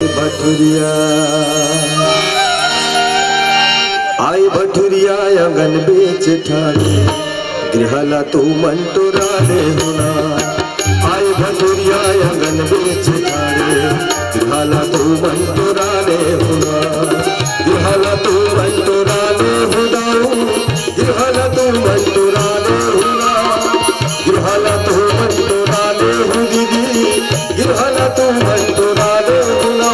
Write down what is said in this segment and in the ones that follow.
भटुरिया आई भटुरिया अंगन बेच ठाणे गृहाला तू म्हणतो राणे होना आई भटुरिया अंगन बेच ठाणे गृहाला तू म्हणतो राणे होना गृहाला तू म्हणतो राणे होना गृहाला तू म्हणतो राणे होना गृहाला तू म्हणतो राणे हो दीदी गृहाला तू म्हणतो राणे होना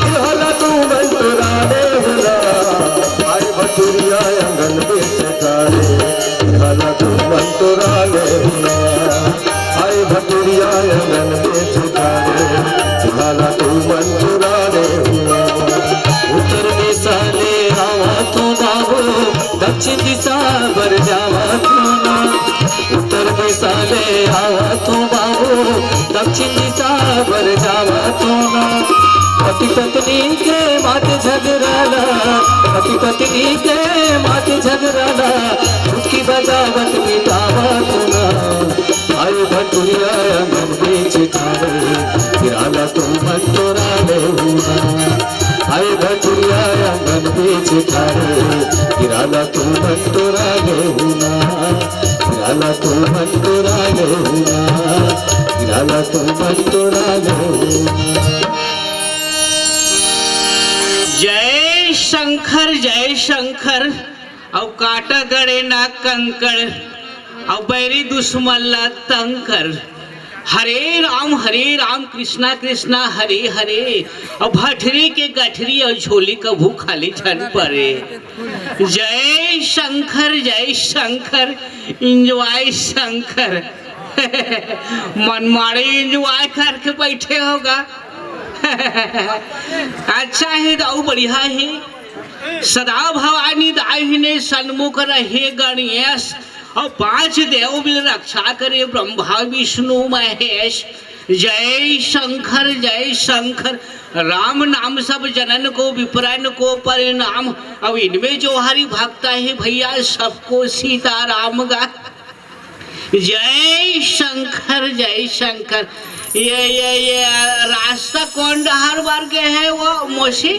गृहाला तू म्हणतो राणे होना आई भटुरिया अंगन बेच ठाणे गृहाला तू म्हणतो राणे होना आई भटुरिया अंगन बेच ठाणे गृहाला तू म्हणतो राणे होना उत्तर दिशाले आवा तू नागो दक्षिण दिशा बर जावा तू ना उत्तर दिशाले आवा तू बाबू दक्षिण दिशा बर जावा तू ना पति पत्नी के माते झगड़ाला पति पत्नी के माते झगड़ाला उसकी बजावट मिटावा तू ना आई भटुरिया अंगन बेच ठाणे गृहाला तू म्हणतो राणे होना आई भटुरिया अंगन बेच ठाणे गृहाला तू म्हणतो राणे होना गृहाला तू म्हणतो राणे होना गृहाला तू म्हणतो राणे होना। जय शंकर औ काटा गड़े ना कंकड़ औ बैरी दुश्मन तंकर हरे राम कृष्णा कृष्णा हरे हरे और भटरी के गठरी और झोली का भूख खाली छन परे। जय शंकर इंजॉय शंकर मनमाड़े इंजॉय करके बैठे होगा। अच्छा है दाऊ बढ़िया है सदा भवानी दाहिने सन्मुख रहे गणेश और 5 देव भी रक्षा करे ब्रह्मा विष्णु महेश। जय शंकर राम नाम सब जनन को विप्रन को परिणाम अब इनमें जो हरि भक्त है भैया सबको सीताराम गा। जय शंकर ये रास्ता कौन डहार बार के है वो मोशी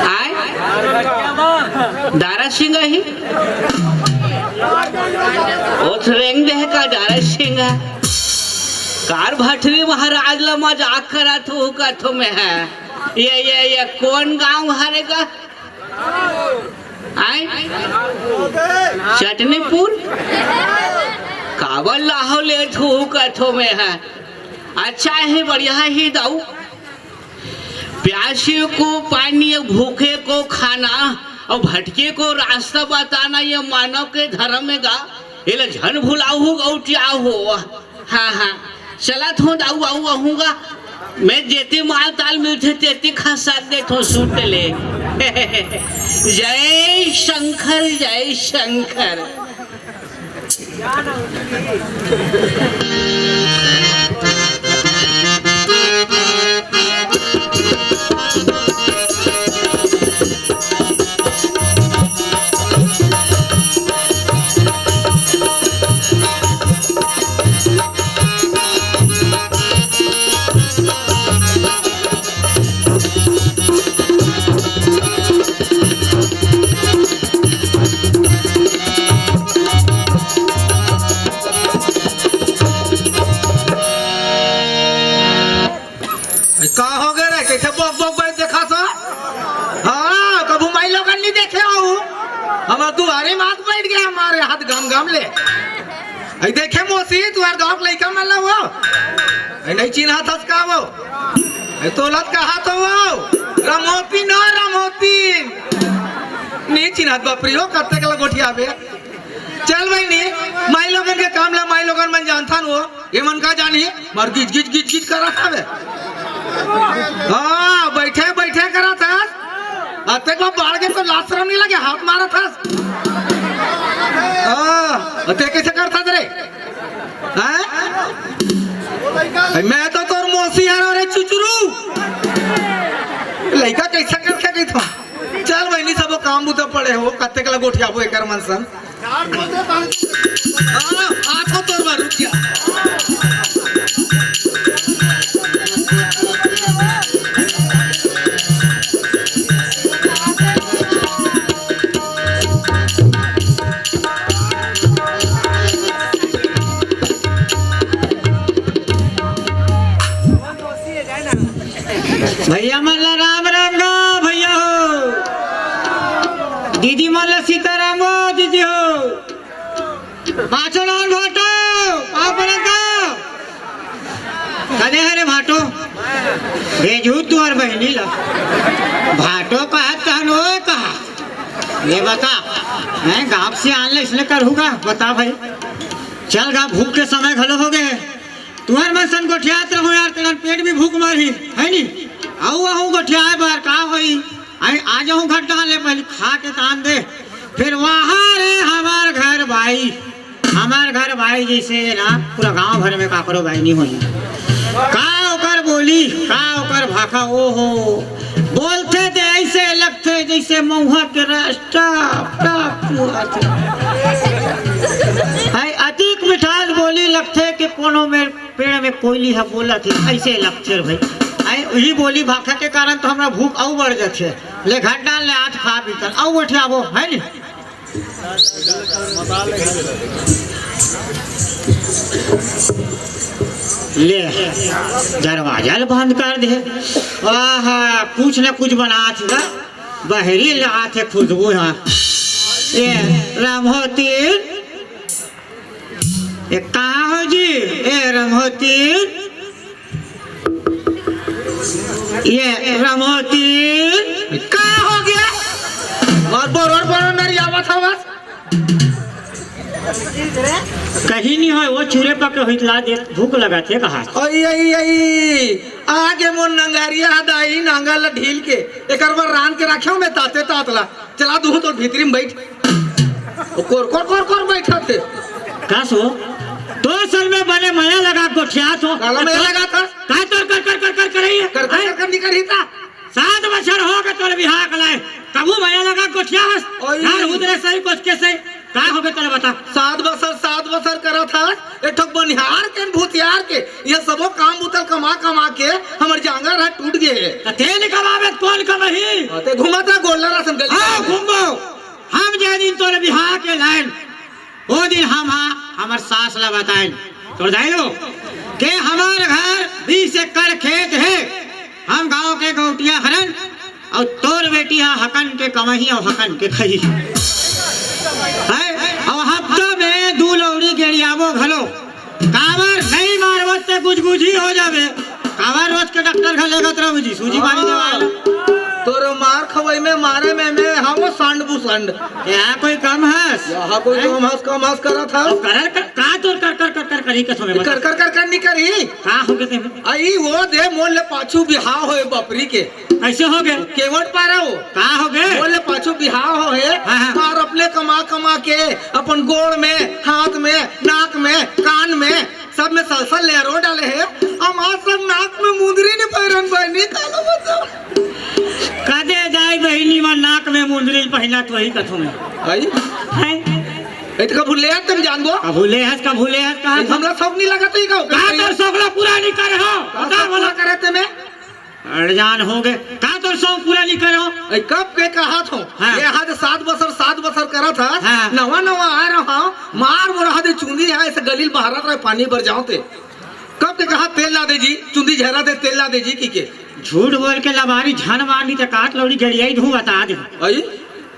आए दारा सिंह ही ओथरेंग देह का दारा सिंह कार भटरी महाराज ला मजाक करा तो में है ये कौन गांव हरेगा आए चटनीपुर काबल लाहौले कथो में है। अच्छा है बढ़िया ही दाऊ प्यासे को पानी भूखे को खाना और भटके को रास्ता बताना ये मानव के धर्म में गा ये झन भुलाऊ गौटिया हो। हाँ चला थो दाऊ आऊ आहूंगा मैं जेते माल ताल मिलते तेते खसा दे थो सूट ले। जय शंकर दुआरे मात बैठ गया हमारे हाथ गम ले आई देखे मोसी तुहार गांव लइका मल्ला वो नहीं चिन्हा थस का वो तोलत कहा तो वो रमोती नहीं चिन्हा बापरी हो कत्ते के गोठिया बे चल भाई नी माई लोगन के काम ला माई लोगन मन जानथन वो ये मन का जानी मर गिज करा हवे हां बैठे करा था अते को बाढ़ के तो लाशरम नहीं लगे हाथ मारा था अते कैसे करता रे हैं मैं तो तोर मौसी है रे चुचुरू लइका कैसे करके गई था चल बहनी सब काम बुता पड़े हो कत्ते कला गोठिया बो एकर मनसन हां आखो तोर बार रुक गया भैया मन ला राम राम गा भैया हो, दीदी मन ला सीताराम हो दीदी हो, पाँचों लाल भाटो पापड़ का कदे हरे भाटो भेजू तू और बहनी ला भाटो कहा तहनो कहा ये बता मैं गाँव से आने इसलिए करूँगा बता भाई चल गा भूख के समय घलो हो गए तुम्हारे मन सन गोठियात रहो यार तेरा पेट भी भूख मारी है नी आऊ आहू गोठियाए बार का होई आई आ जाऊं घर डाले पहले खा के तान दे फिर वहाँ रे हमार घर भाई जैसे ना पूरा गांव भर में काकरो भाई नहीं होई का ओकर बोली का ओकर भाखा ओ हो बोलते थे ऐसे लगते जैसे महुआ के रास्ता अतिक मिठास बोली लगते कि कोनो में पेड़ में कोयली है बोला थे ऐसे लगते भाई आई वही बोली भाखा के कारण तो हमरा भूख और बढ़ जाते ले घर डाल ले आज खा पी कर और बैठे आबो है नी ले दरवाजा बंद कर दे आहा कुछ न कुछ बना था बहरी लगा थे खुशबू यहाँ ये रामहोती ये कहाँ हो जी ये रामहोती ये रामहोती कहाँ हो गया और बोर मेरी आवाज था बस कहीं नहीं हो वो चूरे पके हुई दे भूख लगा थे कहा आगे मोन नंगारिया दाई नांगल ढील के एक बार रान के रखे मैं ताते तातला चला दूं तो भीतरी में बैठ कोर बैठा थे का सो तो सल में बने मया लगा गोठिया तो काला मया लगा था का तो कर रही है कर निकल ही था 7 बछर हो गए तोर बिहार कलाए कबू मया लगा गोठिया यार उधरे सही कुछ के सही का हो गए तोरे बता 7 बछर करा था एक ठोक बनिहार के भूतियार के ये सबो काम उतल कमा के हमर जांगर हाथ टूट गए तेल कमावे कौन कमही ते घुमाता गोल्ला रासन गली हां घुमबो हम जे दिन तोरे बिहार के लाइन वो दिन हम हमार सास ला बताएं तो जाइयो के हमारे घर 20 एकड़ खेत है हम गांव के गौटिया हरन और तोर बेटिया हकन के कमही और हकन के खई है और हफ्ता में 2 लौड़ी गेड़ियाबो घलो कावर नहीं मारबो ते गुजगुजी हो जावे कावर रोज के डॉक्टर घर लेगत रहो जी सूजी मारी देवाला तोर मार खवई में मारे में हम सांड बुसंड क्या कोई कम है यहाँ कोई कम हंस करा था का तोर कर करी कसम में कर नहीं करी का हो गए आई वो दे मोल ले पाछू बिहाव होए बपरी के कैसे हो गए केवट पारा हो का हो गए मोल ले पाछू बिहाव हो है मार अपने कमा के अपन गोड़ में हाथ में नाक में कान में सब में सलसल ले रो डाले है हमार सब नाक में मुंदरी ने पैरन बहनी कालो बताओ कदे जाई बहनी में नाक में मुंदरी पहना तो वही कथो में आई है इत का भूले तुम जान गो भूले है कहा हमरा सब नहीं लगा तो का तोर सोगला पूरा नहीं करे हो बता बोला करे ते में अड़जान हो गए का तोर सोग पूरा नहीं करे हो कब के कहा थो ये हाथ 7 बछर करा था नवा आ रहा मार वो रहा दे चुंदी है ऐसे गलील बहारत रहे पानी भर जाओ ते कब के कहा तेल ला दे जी चुंदी झहरा दे तेल ला दे जी की के झूठ बोल के लबारी झन मारनी तो काट लौड़ी गड़ियाई धू बता दे आई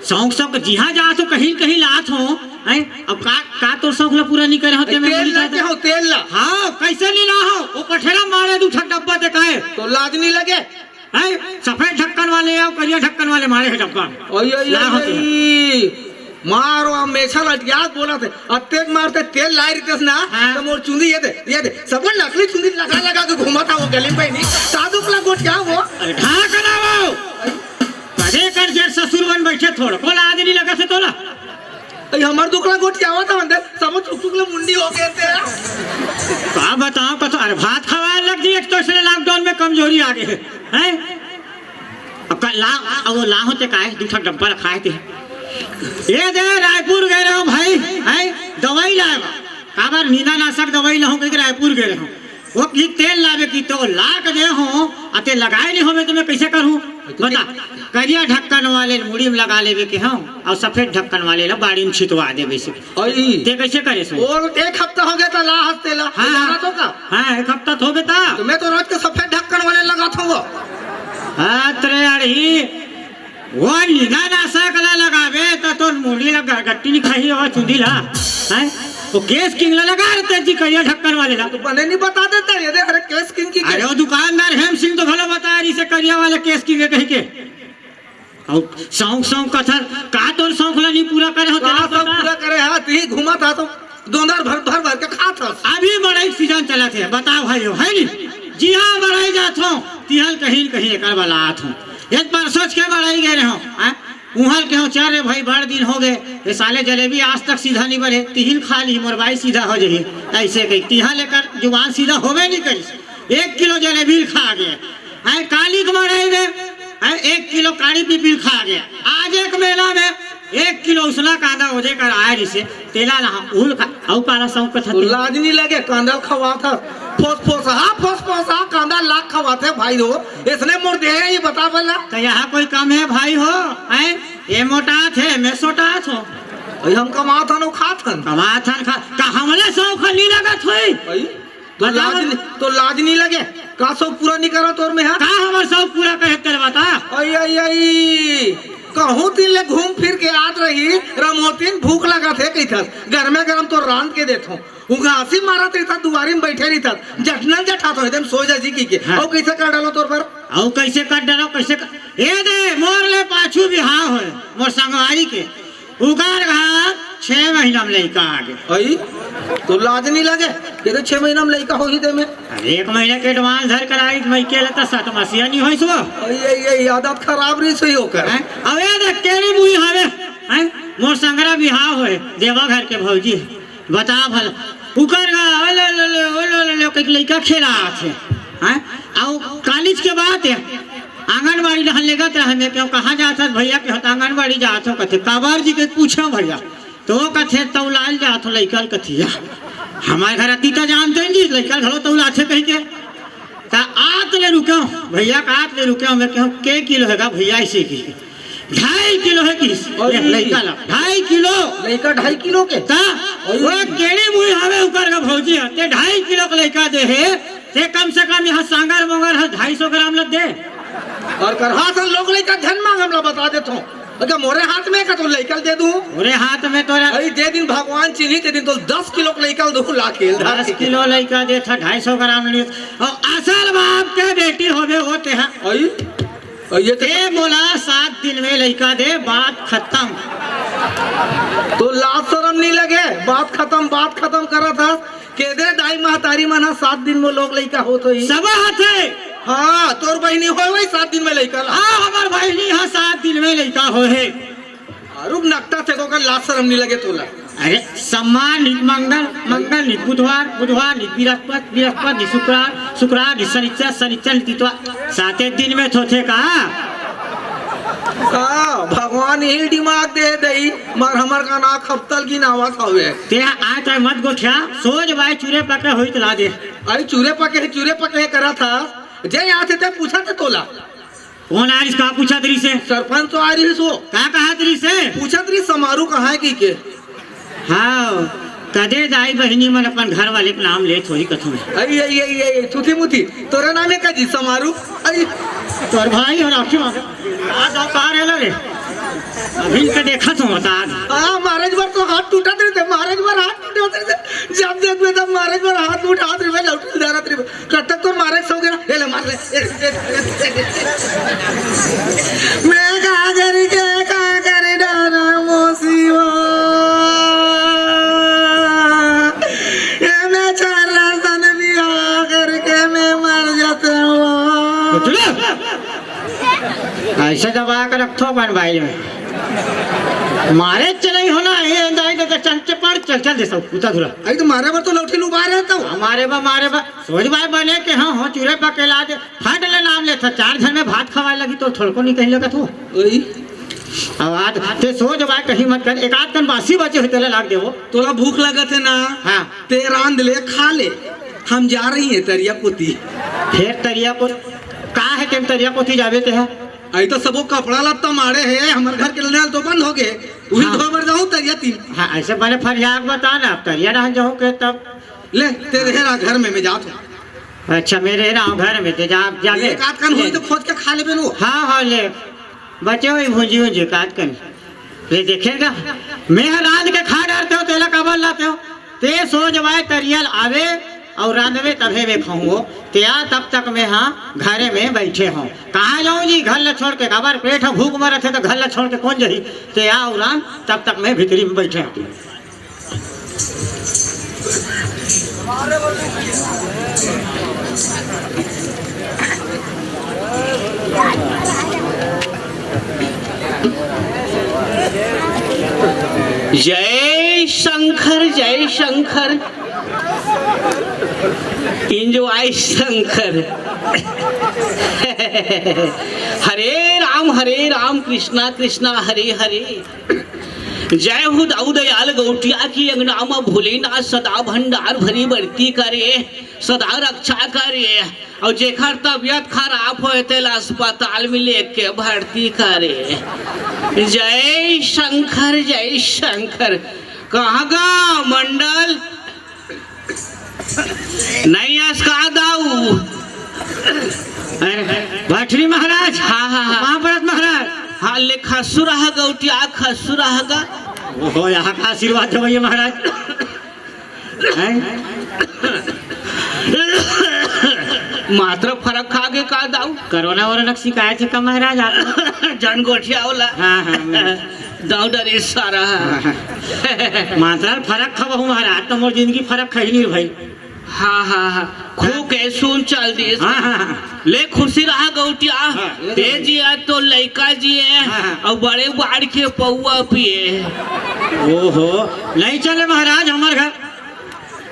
शौक सब जिहा जा तो कहीं लात हो हैं अब का तो शौक ला पूरा नहीं करे होते तेल ला के हो तेल ला हां कैसे नहीं ला हो वो कठेरा मारे दू ठक डब्बा दे काहे तो लाज नहीं लगे हैं सफेद ढक्कन वाले और करिया ढक्कन वाले मारे है डब्बा ओय मारो मेछा लटियात बोला थे अत्तेक मारते तेल लाई रितेस ना तो मोर चुंदी ये दे सब नकली चुंदी लगा के घुमाता वो गली पे नहीं साधु पला गोटिया वो ढाक ना वो कदे कर जेर ससुर बन बैठे थोड़ कोला आदमी लगा से तोला हमार दुकला गोटिया हुआ था अंदर सब टुकटुकले मुंडी हो गए थे का बताओ कतो अरे भात खवा लग जी एक तो इसने लॉकडाउन में कमजोरी आ गई है अब वो ला होते काहे दूठा डब्बा रखाए थे ये दे रायपुर गए रहो भाई है दवाई लाएगा काबर नींदा नाशक दवाई लाऊं कि रायपुर गए रहो वो की तेल लावे की तो ला के दे हो अते लगाए नहीं होवे तो मैं कैसे करूं बता करिया ढक्कन वाले मुड़ी में लगा लेवे के हम और सफेद ढक्कन वाले ला बाड़ी में छिटवा दे वैसे ते कैसे करे सो और 1 हफ्ता हो गया था ला हफ्ते ला हां तो का हां 1 हफ्ता हो गया था तो मैं तो रोज के सफेद ढक्कन वाले लगा था वो अरे अड़ी वो नीला नासा कला लगावे तो तो मुड़ी लगा गट्टी नहीं खाई और चुंदी ला हैं वो केस किंग लगा रहते जी कहिया ढक्कन वाले ला तो बने नहीं बता देता ये देख अरे केस किंग की अरे वो दुकानदार हेम सिंह तो भला बता रही से करिया वाले केस किंग के कह के और सौंग सौंग कथर का तो सौंखला नहीं पूरा करे हो तेरा सब पूरा करे हाथ ही घुमा था तो दोनों भर भर के खा था अभी बड़ाई सीजन चला थे बताओ भाई है नी जी हाँ बड़ाई जात हो तिहल कहीं कहीं एक वाला आत हो एक बार सोच के बड़ाई गए रहो उहल के हो चारे भाई बड़ दिन हो गए ये साले जलेबी आज तक सीधा नहीं बने तिहिल खा ली मोरबाई सीधा हो जाइए ऐसे कही तिहा लेकर जुबान सीधा होवे नहीं करी 1 किलो जलेबी खा गए काली कमाई गए 1 किलो काली पीपील खा गया आज एक मेला में 1 किलो उसला कांदा हो कर आया जिसे तेला ना उल का औ काला सौ कथा लाज नहीं लगे कांदा खवा था फोस फोस कांदा लाख खवाते भाई हो इसने मोड़ दे ये बता बोला तो यहाँ कोई कम है भाई हो हैं ये मोटा थे मैं सोटा थो हम कमा था नो खा था का हमले सौ खली लगत होई तो लाज नहीं लगे का सौ पूरा नहीं करो तोर में का हमर सौ पूरा कहे तेरे बता आई कहूँ तीन ले घूम फिर के आत रही रमोतीन भूख लगा थे कही था घर में गरम तो रांध के देता उनका हंसी मारा था दुआरी में बैठे रही था जटनल जठा तो एकदम सोजा जी की के और कैसे कर डालो तोर पर और कैसे कर डालो कैसे ए दे मोर ले पाछू बिहाव है मोर संगवारी के उगार घाट 6 महीना में लड़का आ गए आई तो लाज नहीं लगे ये तो 6 महीना में लड़का हो ही दे में 1 महीने के एडवांस धर कर आई मैं के लेता 7 मसीहा नहीं होई सो ये आदत खराब रही सही होकर अब ये देख केरी मुई हवे हैं मोर संगरा बिहाव होए देवा घर के भौजी बता भला उकर गा ओले के लड़का खेला थे हैं और कॉलेज के बाद आंगनबाड़ी रहन लेगा तो हमें क्यों कहाँ जाता भैया के होता आंगनबाड़ी जात हो कथे काबर जी के पूछो भैया तो कथे तौलाल जात हो लइकल कथिया हमारे घर अतीता जानते हैं जी लइकल घलो तौला थे कहीं के ता आत ले रुको भैया का आत ले रुको मैं क्यों के किलो हैगा भैया इसे की 2.5 किलो है किस लइका ला 2.5 किलो लइका 2.5 किलो के ता वो केड़ी मुई हवे उकर का भौजी ते 2.5 किलो का लइका दे है ते कम से कम यहाँ सांगर मोगर 250 ग्राम लग दे और कर हाथ लोग लइका धन मांग हमला बता देता हूँ अगर मोरे हाथ में का तो लइकल दे दूं मोरे हाथ में तो अरे दे दिन भगवान चिन्ही ते दिन तो 10 किलो लइकल दो ला खेल 10 किलो लइका दे था 250 ग्राम ले और असल बाप के बेटी होवे होते हैं ये ते बोला 7 दिन में लइका दे बात खत्म तो लाज शर्म नहीं लगे बात खत्म करा था के दे दाई महतारी मना 7 दिन में लोग लइका हो तो ही सब हाथ है हाँ तोर बहनी हो वही 7 दिन में लइका हाँ हमार बहनी हाँ 7 दिन में लइका हो है रुक नकटा थे को लाज शर्म नहीं लगे तोला अरे सम्मान मंगल नि बुधवार नि बृहस्पति नि शुक्रवार नि शनिचर तितवा 7 दिन में थोथे का भगवान यही दिमाग दे दई मर हमर का ना खपतल की नावत हवे ते आज मत गोठिया सोच भाई चूरे पके होई तो ला दे अरे चूरे पके करा था जे यहाँ थे पूछा थे तोला कौन आरिस का पूछा तरी से सरपंच तो आ रही सो का कहा तरी से पूछा तरी समारोह कहाँ है की के हाँ कदे दाई बहनी मन अपन घर वाले के नाम ले थोड़ी कथो में अरे थुथी मुथी तोरा नाम है का जी समारोह अरे तोर भाई और आखी आज का रे रे अभी के देखा तो बता हां महाराज बार तो हाथ टूटा थे महाराज बार हाथ टूटा थे जब देख में तब महाराज बार हाथ उठा हाथ रे लौट दारा रे कटक तो महाराज सो गया ले मार ले मैं का करे डाना मोसीवा ये मैं चार रास्ता भी आ करके मैं मर जाता हूं ऐसे दबा कर रखो बन भाई में मारे चले होना है दाई तो चंचे पर चल दे सब कुत्ता धुला आई तो मारे बार तो लौटी लुबा रहे तो मारे बा सोच भाई बने के हां हो चूरे पके ला दे फट ले नाम ले था 4 घर में भात खवाए लगी तो थोड़को नहीं कहीं लगा तो ओई आवाज ते सोच भाई कहीं मत कर एक आध कन बासी बचे होते लाग दे वो तोला भूख लगत है ना हां ते रांध ले खा ले हम जा रही है तरिया पोती फिर तरिया को का है के तरिया पोती जावे ते है आई तो सबो कपड़ा लत्ता मारे है हमारे घर के नल तो बंद हो गए वही हाँ। दो बार जाऊं तरिया 3 हां ऐसे बने फरियाद बता ना तरिया रह जाओ के तब ले तेरे हेरा घर में मैं जात हूं अच्छा मेरे ना घर में ते जा जाके एक आध कन हुई तो खोज के खा लेबे नु। हाँ हाँ ले बचे हुई भूंजी भूंजी काट कर ले देखेगा मैं रात के खा डालते हो तेला कबर लाते हो ते सो जवाए तरियल आवे और रांधवे तभे में खाऊंगो त्या तब तक मैं हाँ घरे में बैठे हूँ कहाँ जाऊँ जी घर ल छोड़ के खबर पेट भूख मरे थे तो घर ल छोड़ के कौन जही त्या और राम तब तक मैं भीतरी में बैठे हूँ। जय शंकर इंजॉय शंकर हरे राम कृष्णा कृष्णा हरे हरे। जय हो दाऊ दयाल गौटिया की अंगनामा भोलेनाथ सदा भंडार भरी बढ़ती करे सदा रक्षा करे और जेखर तबियत खराब हो तेल अस्पताल में लेके भर्ती करे। जय शंकर कहाँ गा मंडल नहीं का दाऊ। अरे भटरी महाराज हाँ महाभारत महाराज हाँ ले खसुरा गौटिया खसुरा गा। ओहो यहाँ का आशीर्वाद दो भैया महाराज। मात्र फर्क खा के का दाऊ कोरोना वोरोना शिकायत है का महाराज आप जन गोठिया होला। हाँ दाऊ डरे सारा मात्रा फर्क खब हूँ महाराज तो मोर जिंदगी फर्क खही नहीं भाई। हाँ खूब के सुन चल दी हाँ ले खुशी रहा गौटिया हाँ, ते जिया तो लड़का जिए हाँ। और बड़े बाढ़ के पौआ पिए। ओहो नहीं चले महाराज हमारे घर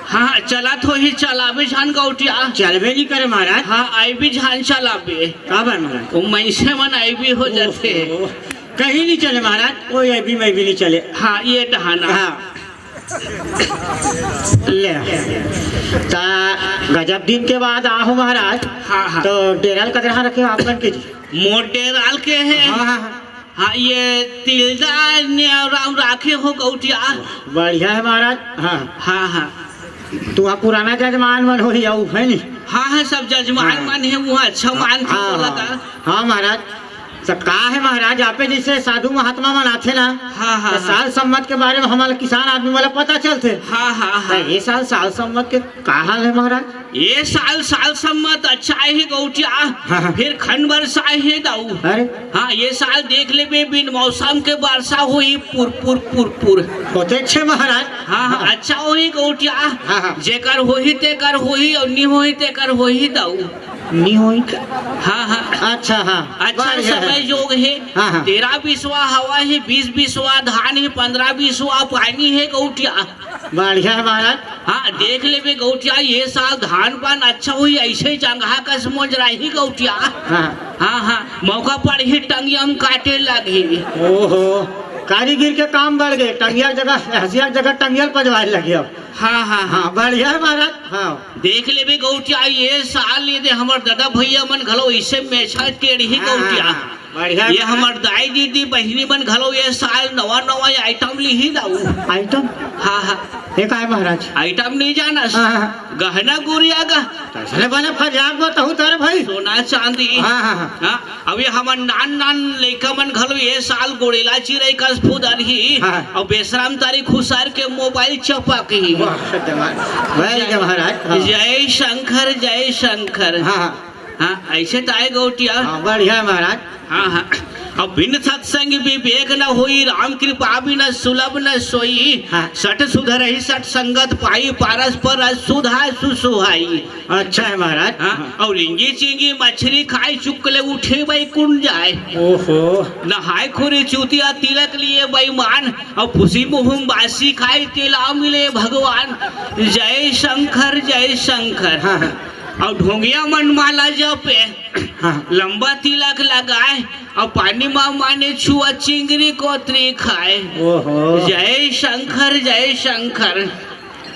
हाँ चला तो ही चलाबे झान गौटिया चलबे नहीं करे महाराज। हाँ आई भी झान चलाबे का बार महाराज वो मैसे मन आई भी हो जाते। ओहो, कहीं नहीं चले महाराज कोई अभी मैं भी नहीं चले। हाँ ये डहाना हाँ ले ता गजब दिन के बाद आहू महाराज। हाँ तो डेराल कदर रखे हो आप बन के जी। मोटे राल के है। हाँ हाँ ये तिलदा ने राम राखे हो गौटिया। बढ़िया है महाराज। हाँ तू आप पुराना जजमान मन हो ही आऊ है नी। हाँ सब जजमान मन है वो अच्छा मान के बोला था। हाँ महाराज तो का है महाराज आपे जैसे साधु महात्मा मनाथे ना। हाँ तो साल सम्मत के बारे में हमारे किसान आदमी वाला पता चलते। हाँ ये साल सम्मत के का हाल है महाराज। ये साल सम्मत अच्छा है गौटिया। हाँ। फिर खंड वर्षा है दाऊ। अरे हाँ ये साल देख ले बे बिन मौसम के वर्षा हुई पुर होते अच्छे महाराज। हाँ अच्छा होई गौटिया। हाँ। जेकर होही तेकर होही और नहीं होही तेकर होही दाऊ। नहीं होई हाँ अच्छा हाँ अच्छा बढ़िया समय है। योग है। हाँ। 13 बीसवा हवा है 20 बीसवा धान है 15 बीसवा पानी है गौटिया। बढ़िया है महाराज। हाँ देख ले बे गौटिया ये साल धान पान अच्छा हुई ऐसे जंगहा का समझ रही गौटिया। हाँ मौका पर ही टंगियम काटे लगे। ओहो कारीगिर के काम बढ़ गए टंगियल जगह हसिया जगह टंगियल पजवाए लगे अब। हाँ बढ़िया है महाराज। हाँ देख ले बे गौटिया ये साल ये दे हमर दादा भैया मन घलो इसे मेछा टेढ़ी गौटिया। बढ़िया ये हमर दाई दीदी बहिनी मन घलो ये साल नवा आइटम ली ही दाऊ। आइटम हाँ ये का है महाराज। आइटम नहीं जाना हाँ। गहना गुड़िया गा चले बने फरियाद बताऊँ तारे भाई। सोना चांदी। हाँ। अब ये हमर नान लइका मन घलो ये साल गोड़ेला चिरई का फूदर ही हाँ। और बेसराम तारीख खुसार के मोबाइल चपक ही। महाराज। जय शंकर। हाँ ऐसे तो आए गौटिया। बढ़िया है महाराज। हाँ अब बिन सत्संग विवेक न होई राम कृपा भी न सुलभ न सोई। हाँ। सठ सुधर ही सठ संगत पाई पारस पर सुधा सुसुहाई। अच्छा है महाराज। हाँ और लिंगी चिंगी मछली खाई चुकले उठे भाई कुंड जाए। ओहो नहाय खोरे चूतिया तिलक लिए बेईमान और खुशी मुहुम बासी खाई तिला मिले भगवान। जय शंकर। हाँ। और ढोंगिया मन माला जपे हाँ। लंबा तिलक लगाए और पानी माने छुआ चिंगरी कोतरी खाए। ओहो जय शंकर।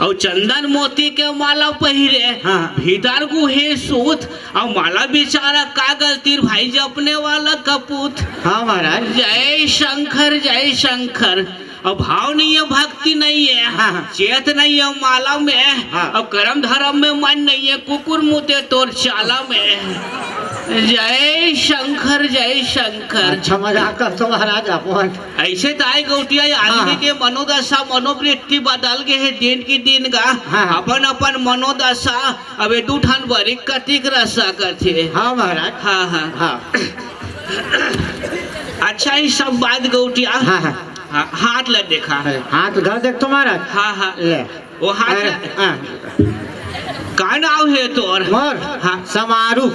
और चंदन मोती के माला पहिरे। हाँ। भीतर गुहे सूत और माला बेचारा कागल तीर भाई जपने वाला कपूत। हाँ महाराज। जय शंकर। और भाव नहीं है, भक्ति नहीं है, हाँ। चेत नहीं है माला में, हाँ। और कर्म धर्म में मन नहीं है, कुकुर मुते तोर चाला में। जय शंकर जय शंकर। अच्छा मजाक कर तो महाराज अपन। ऐसे ताई गौटिया आदमी हाँ। के मनोदशा मनोवृत्ति बदल गए है दिन की दिन का। हाँ। अपन अपन मनोदशा अब दू ठान बरिक कतिक रसा करते। हाँ महाराज। हाँ हाँ हाँ अच्छा ये सब बात गौटिया। हाँ हाँ हाँ, हाथ ले देखा। अरे हाथ उधर देख तो महाराज। हाँ हाँ ले वो हाथ अरे, ले। हाँ। का नाम है तोर? मोर हाँ। समारू।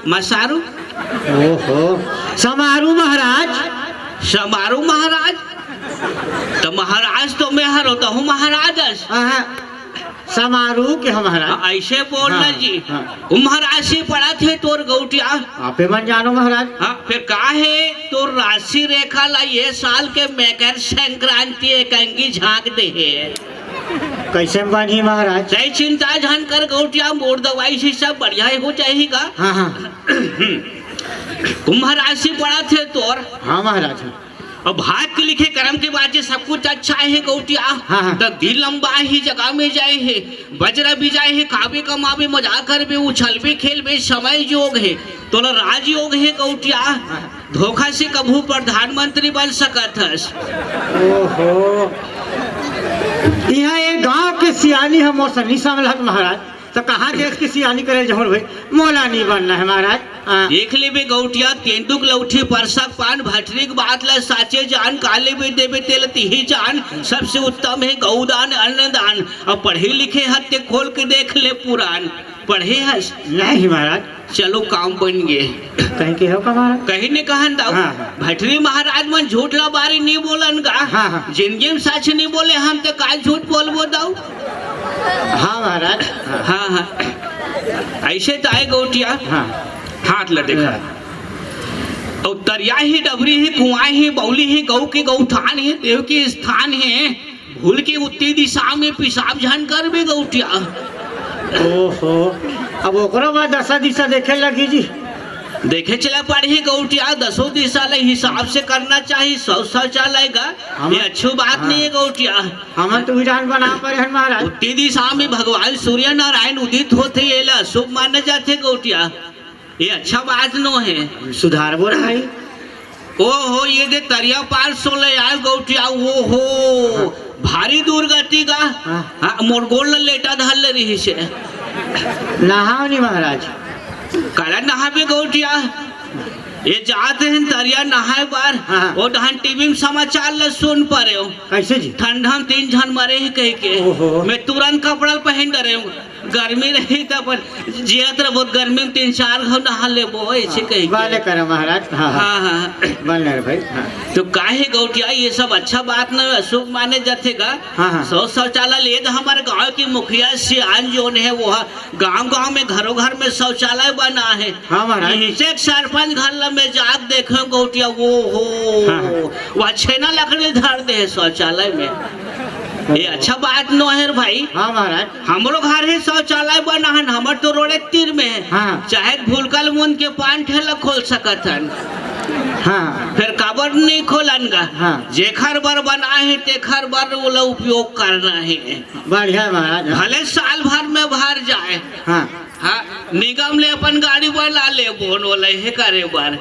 मसारू ओहो समारू महाराज। समारू महाराज। तो महाराज तो मैं हर होता हूँ महाराज। हाँ, समारू के हम महाराज। हाँ, ऐसे बोलना हाँ, जी। हाँ। वो महाराज से पढ़ा थे तोर गौटिया। आपे मन जानो महाराज। हाँ फिर का है तो राशि रेखा ला ये साल के मकर संक्रांति एक अंगी झांक दे है। कैसे बनी महाराज? सही चिंता जान कर गौटिया मोड़ दवाई से सब बढ़िया हो जाएगा। हाँ हाँ कुंभ राशि पड़ा थे तोर। हाँ महाराज। और भाग के लिखे कर्म के बाद से सब कुछ अच्छा है गौटिया। हाँ, हाँ। तो दिल लंबा ही जगह में जाए है, बजरा भी जाए है, खाबे कमाबे मजा कर बे, उछल बे खेल बे, समय योग है तो राजयोग है गौटिया। धोखा से कभू प्रधानमंत्री बन सकत हस। ओहो यहाँ एक गांव के सियानी है मौसमी समलत महाराज। तो कहाँ के इसकी सियानी करे जहर भाई मोला नहीं बनना है महाराज। हाँ। देख ले बे गौटिया तेंदुक लौठी परसक पान भटरीक बात ला साचे जान काले बे देवे तेल तिही जान सबसे उत्तम है गौदान अन्नदान। और पढ़े लिखे हत्ते खोल के देख ले पुराण। पढ़े हस? नहीं महाराज। चलो काम बन गए। कहीं के हो का महाराज? कहीं ने कहन दाऊ। हाँ, हाँ। भटरी महाराज मन झूठ ला बारी नहीं बोलन का। हाँ, हाँ। जिंदगी में सच नहीं बोले हम तो काल झूठ बोलबो दाऊ। हाँ महाराज। हाँ हाँ हाँ ऐसे तो आए गौटिया। हाँ हाथ लटे खा। और तरिया ही डबरी है कुआं है बौली है गौ के गौठान है देव के स्थान है। भूल के उत्ती दिशा में पिशाब झन कर बे गौटिया। ओहो अब ओकरो बाद दशा दिशा देखे लगी जी। देखे चला पड़े गौटिया 10 दिशा ले हिसाब से करना चाहिए। 100 शौचालय का ये अच्छी बात नहीं है गौटिया। हम तो विधान बना पड़े हैं महाराज। उत्ती दिशा में भगवान सूर्य नारायण उदित होते ये ला शुभ माने जाते गौटिया। ये अच्छा बात नो है। सुधार बोल रहा है। ओहो ये दे तरिया पार 16 आए गौटिया। ओहो भारी दुर्गति का। हाँ, मोर गोल लेटा धल रही से। नहाओ नहीं महाराज। कला नहाबे गौटिया। ये जाते हैं तरिया नहाए बार। हाँ। वो डहन टीवी में समाचार ल सुन पा रहे हो। कैसे जी? ठंडा में 3 जन मरे है कह के। ओहो। मैं तुरंत कपड़ा पहन रहे हूँ। गर्मी रही तब जियत रहो गर्मी में 3-4 घंटा नहा ले वो ऐसे कह वाले के। करो महाराज। हाँ हाँ हाँ हाँ बन रहे भाई। हाँ तो काहे गौटिया ये सब अच्छा बात न अशुभ माने जाते का। हाँ, हाँ। 100 शौचालय ले तो हमारे गांव की मुखिया सियान जोन है वो गांव में घरों घर में शौचालय बना है। हाँ महाराज। यहीं से सरपंच घर में जाग देखे गौटिया वो हो हाँ, हाँ। वह छेना लकड़ी धर दे है शौचालय में। ये अच्छा बात नो है भाई। हाँ महाराज। हमरो घर है शौचालय बना है हमर तो रोड तीर में है। हाँ। चाहे भूलकल मुन के 5 ठेला खोल सकत हन। हाँ फिर काबर नहीं खोलन गा। हाँ। जेखर बर बना है तेखर बर वाला उपयोग करना है। बढ़िया महाराज। भले साल भर में भर जाए। हाँ हाँ निगम ले अपन गाड़ी बना ले बोन वाला है करे बार।